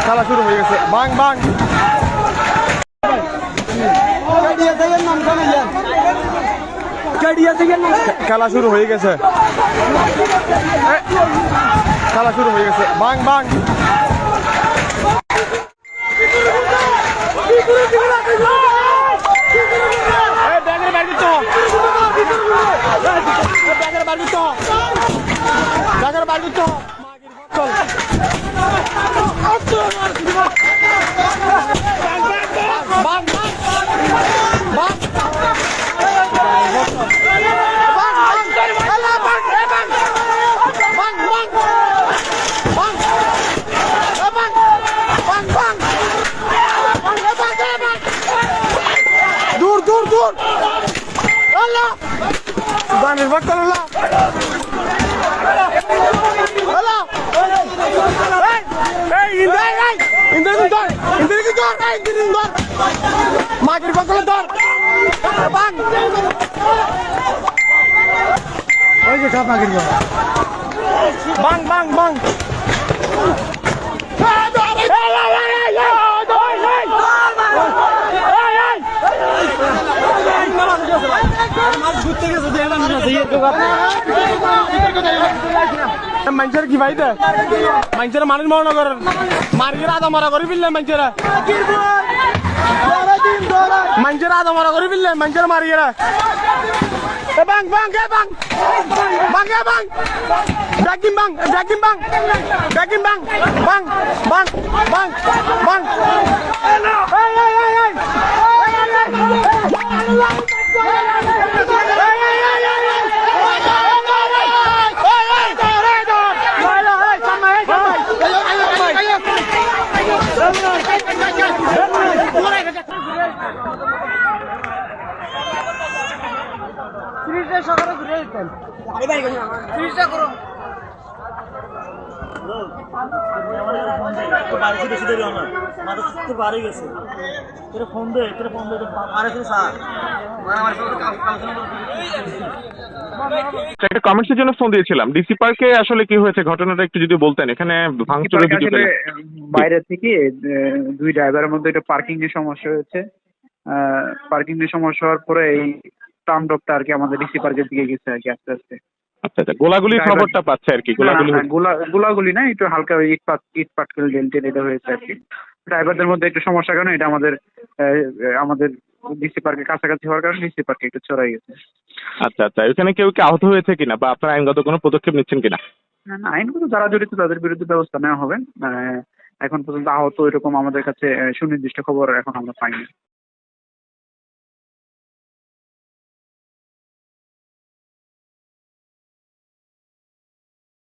খেলা শুরু হয়ে গেছে। বাং বাং খেলা শুরু হয়ে গেছে। খেলা শুরু হয়ে গেছে। বাং বাং দূর দূর দূর আল্লাহ জানিস বাক্কা আল্লাহ আল্লাহ এই ইন্দ্র ইন্দ্র ধর ইন্দ্র কি ধর ইন্দ্র ধর মাগির বাক্কা ধর বাং ওই যে কাপ মাগির বাং বাং বাং মানুষের কি ভাই মানুষের মানুষ মরণ করেন মার্কের আধা মারা করে ফেললেন মানুষের আধা মারা করে ফেললেন মানুষের মার্কেরা বাং বাং বাং বাং বাং ব্যাকিং বাং ব্যাকিং বাং ব্যাকিং বাং বাং বাং বাং বাং সকালে ঘুরে যেতেন করো একটা কমেন্টসের জন্য ফোন দিয়েছিলাম। ডিসি পার্কে আসলে কি হয়েছে ঘটনাটা একটু যদি বলতেন। এখানে ভাঙচুরের ভিডিও পেলাম। বাইরে থেকে দুই ড্রাইভারের মধ্যে একটা পার্কিং এর সমস্যা হয়েছে। পার্কিং এর সমস্যা হওয়ার পরে এই তাণ্ডবটা আর কি আমাদের ডিসি পার্কের দিকে গেছে আর কি আস্তে আস্তে। আচ্ছা আচ্ছা, গোলাগুলির খবরটা পাচ্ছে আর কি। গোলাগুলি না, একটু হালকা ইট পাটকেল ডেন্টেল এটা হয়েছে আর কি। ড্রাইভারদের মধ্যে একটু সমস্যার কারণে এটা আমাদের ডিসি পার্কের কাছাকাছি হওয়ার কারণে ডিসি পার্কে একটু ছড়াই গেছে। আচ্ছা আচ্ছা, এখানে কেউ কি আহত হয়েছে কিনা বা আপনারা আইনগত কোনো পদক্ষেপ নিচ্ছেন কিনা? না, আইনগত যারা জড়িত তাদের বিরুদ্ধে ব্যবস্থা নেওয়া হবে। এখন পর্যন্ত আহত এরকম আমাদের কাছে সুনির্দিষ্ট খবর এখন আমরা পাইনি।